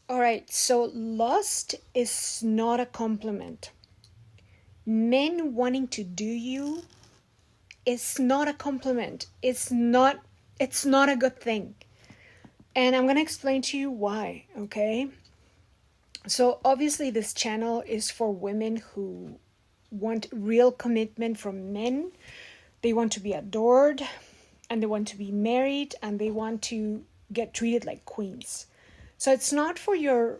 All right, so lust is not a compliment. Men wanting to do you is not a compliment. It's not a good thing. And I'm going to explain to you why, okay? So obviously this channel is for women who want real commitment from men. They want to be adored and they want to be married and they want to get treated like queens. So it's not for your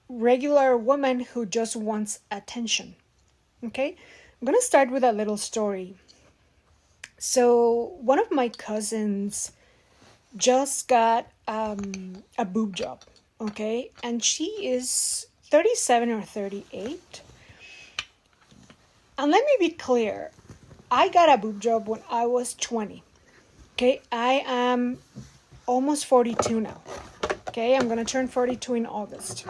regular woman who just wants attention. Okay? I'm going to start with a little story. So, one of my cousins just got a boob job. Okay? And she is 37 or 38. And let me be clear, I got a boob job when I was 20. Okay? I am almost 42 now. Okay? I'm going to turn 42 in August.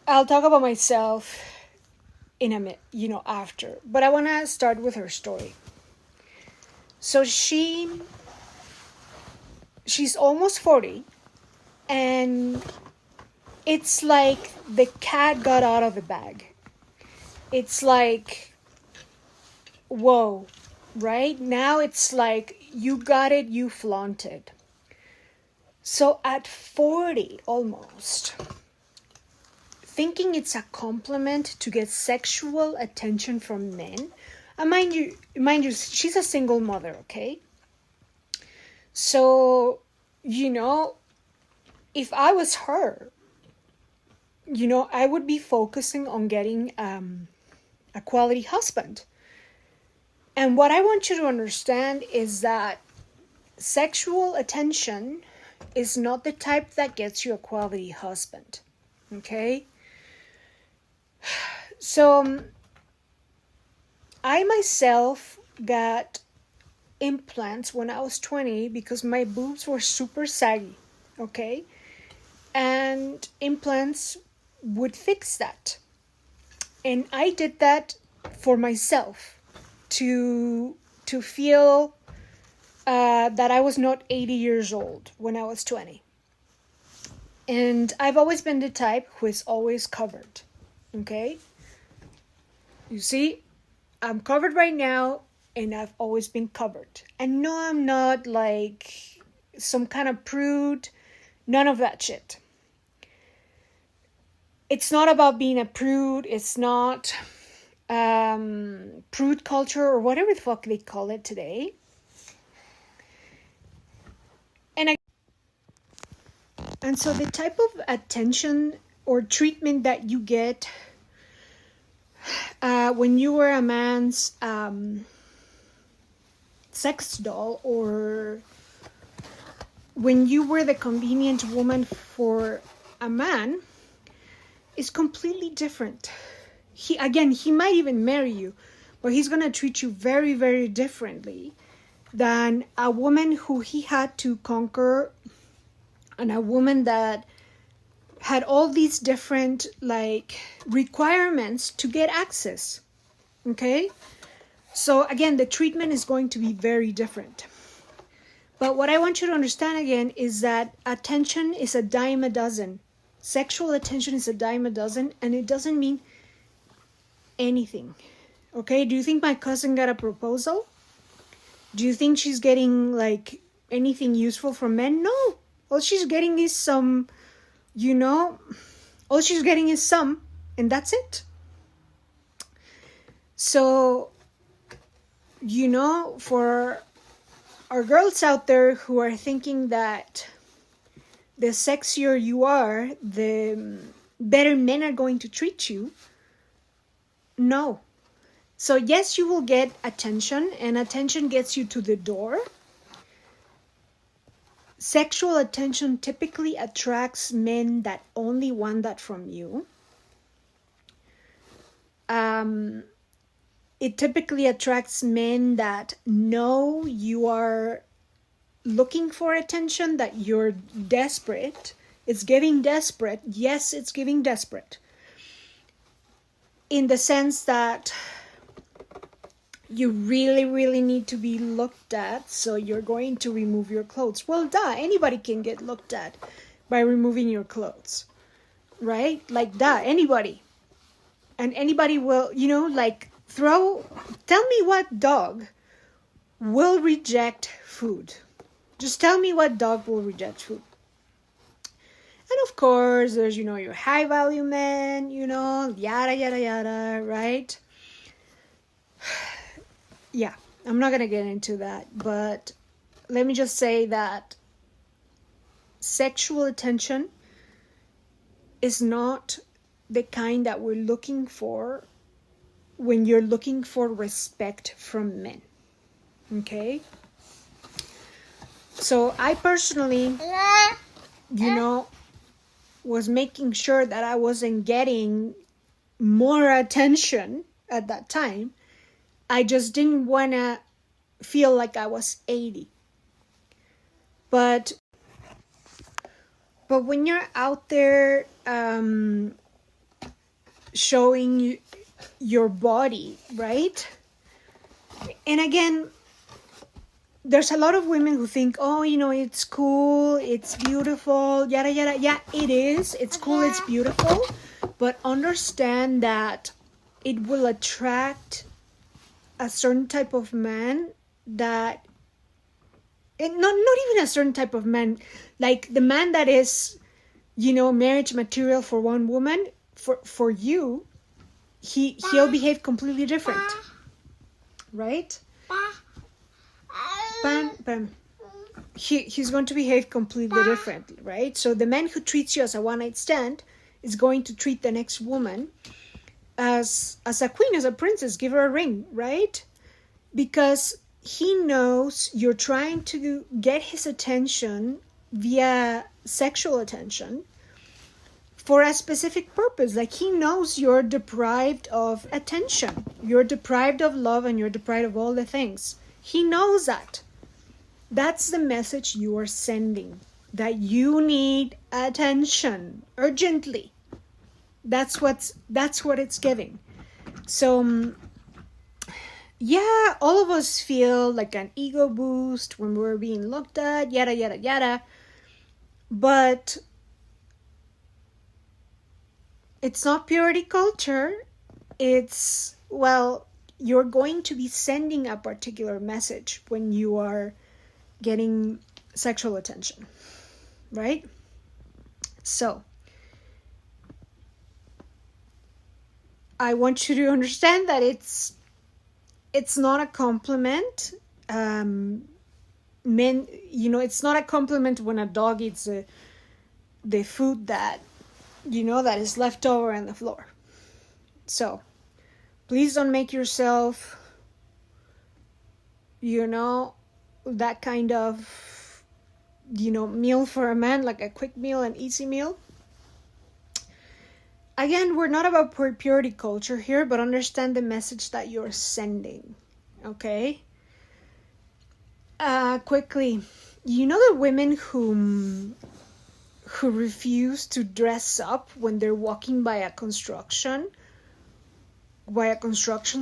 I'll talk about myself in a minute, after. But I want to start with her story. So she's almost 40, and it's like the cat got out of the bag. It's like, whoa, right? Now it's like you got it, you flaunted. So at 40 almost, thinking it's a compliment to get sexual attention from men. And mind you, she's a single mother, okay? So, if I was her, I would be focusing on getting a quality husband. And what I want you to understand is that sexual attention is not the type that gets you a quality husband, okay? So, I myself got implants when I was 20 because my boobs were super saggy, okay? And implants would fix that. And I did that for myself to feel that I was not 80 years old when I was 20. And I've always been the type who is always covered, okay? You see, I'm covered right now, and I've always been covered. And no, I'm not like some kind of prude, none of that shit. It's not about being a prude, it's not prude culture or whatever the fuck they call it today. And so the type of attention or treatment that you get when you were a man's sex doll, or when you were the convenient woman for a man, is completely different. He might even marry you, but he's going to treat you very, very differently than a woman who he had to conquer, and a woman that had all these different requirements to get access. Okay? So again, the treatment is going to be very different. But what I want you to understand again is that attention is a dime a dozen. Sexual attention is a dime a dozen, and it doesn't mean anything. Okay? Do you think my cousin got a proposal? Do you think she's getting anything useful from men? No. All she's getting is some, all she's getting is some, and that's it. So, for our girls out there who are thinking that the sexier you are, the better men are going to treat you, no. So yes, you will get attention, and attention gets you to the door. Sexual attention typically attracts men that only want that from you. It typically attracts men that know you are looking for attention, that you're desperate. It's giving desperate. Yes, it's giving desperate. In the sense that you really, really need to be looked at, so you're going to remove your clothes. Well, duh, anybody can get looked at by removing your clothes, right? Like, duh, anybody. And anybody will, like, tell me what dog will reject food. Just tell me what dog will reject food. And of course, there's, your high value men, yada, yada, yada, right? Yeah, I'm not going to get into that, but let me just say that sexual attention is not the kind that we're looking for when you're looking for respect from men. Okay? So I personally, was making sure that I wasn't getting more attention at that time. I just didn't want to feel like I was 80. But when you're out there showing your body, right? And again, there's a lot of women who think, oh, it's cool, it's beautiful, yada, yada. Yeah, it is. It's cool, it's beautiful. But understand that it will attract a certain type of man that... not even a certain type of man. Like the man that is, marriage material for one woman, for you, he'll behave completely different. Right? He's going to behave completely differently, right? So the man who treats you as a one-night stand is going to treat the next woman as a queen, as a princess, give her a ring, right? Because he knows you're trying to get his attention via sexual attention for a specific purpose. Like, he knows you're deprived of attention, you're deprived of love, and you're deprived of all the things. He knows that. That's the message you are sending, that you need attention urgently. That's what it's giving. So yeah, all of us feel like an ego boost when we're being looked at, yada, yada, yada. But it's not purity culture. It's, well, you're going to be sending a particular message when you are getting sexual attention, right? So I want you to understand that it's not a compliment. Men, it's not a compliment when a dog eats the food that, that is left over on the floor. So please don't make yourself, that kind of, meal for a man, like a quick meal, an easy meal. Again, we're not about purity culture here, but understand the message that you're sending, okay? Quickly, the women who refuse to dress up when they're walking by a construction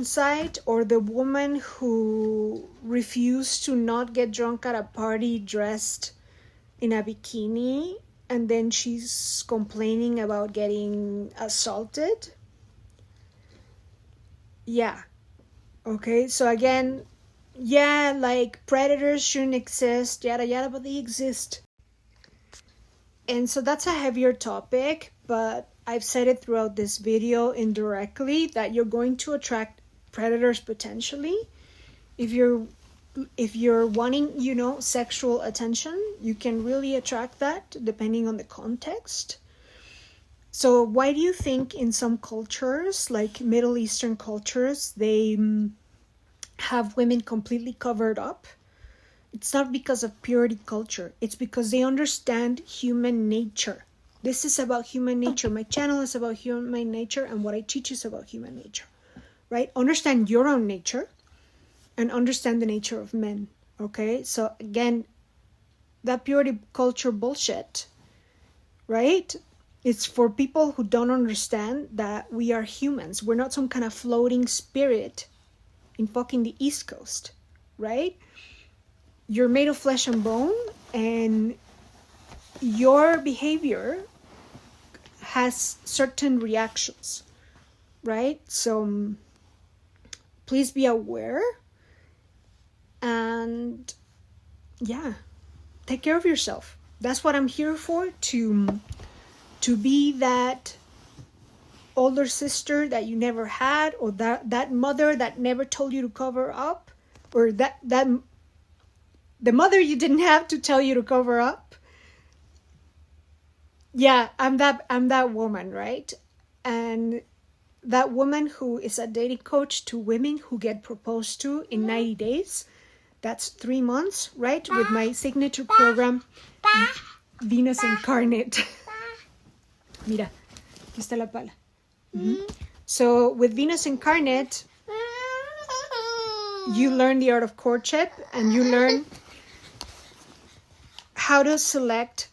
site, or the woman who refused to not get drunk at a party dressed in a bikini, and then she's complaining about getting assaulted. Yeah. Okay, so again, yeah, like predators shouldn't exist, yada yada, but they exist. And so that's a heavier topic, but I've said it throughout this video indirectly that you're going to attract predators potentially. If you're wanting, sexual attention, you can really attract that depending on the context. So why do you think in some cultures, like Middle Eastern cultures, they have women completely covered up? It's not because of purity culture. It's because they understand human nature. This is about human nature. My channel is about human nature, and what I teach is about human nature, right? Understand your own nature and understand the nature of men, okay? So again, that purity culture bullshit, right? It's for people who don't understand that we are humans. We're not some kind of floating spirit in fucking the East Coast, right? You're made of flesh and bone, and your behavior has certain reactions, right? So please be aware, and yeah, take care of yourself. That's what I'm here for, to be that older sister that you never had, or that mother that never told you to cover up, or that the mother you didn't have to tell you to cover up. Yeah, I'm that woman, right? And that woman who is a dating coach to women who get proposed to in 90 days. That's 3 months, right? With my signature program, Venus Incarnate. Mira, aquí está la pala. So with Venus Incarnate, you learn the art of courtship, and you learn how to select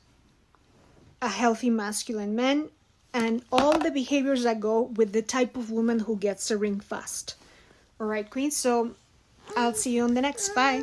a healthy masculine man, and all the behaviors that go with the type of woman who gets the ring fast. All right, queens. So I'll see you on the next. Bye.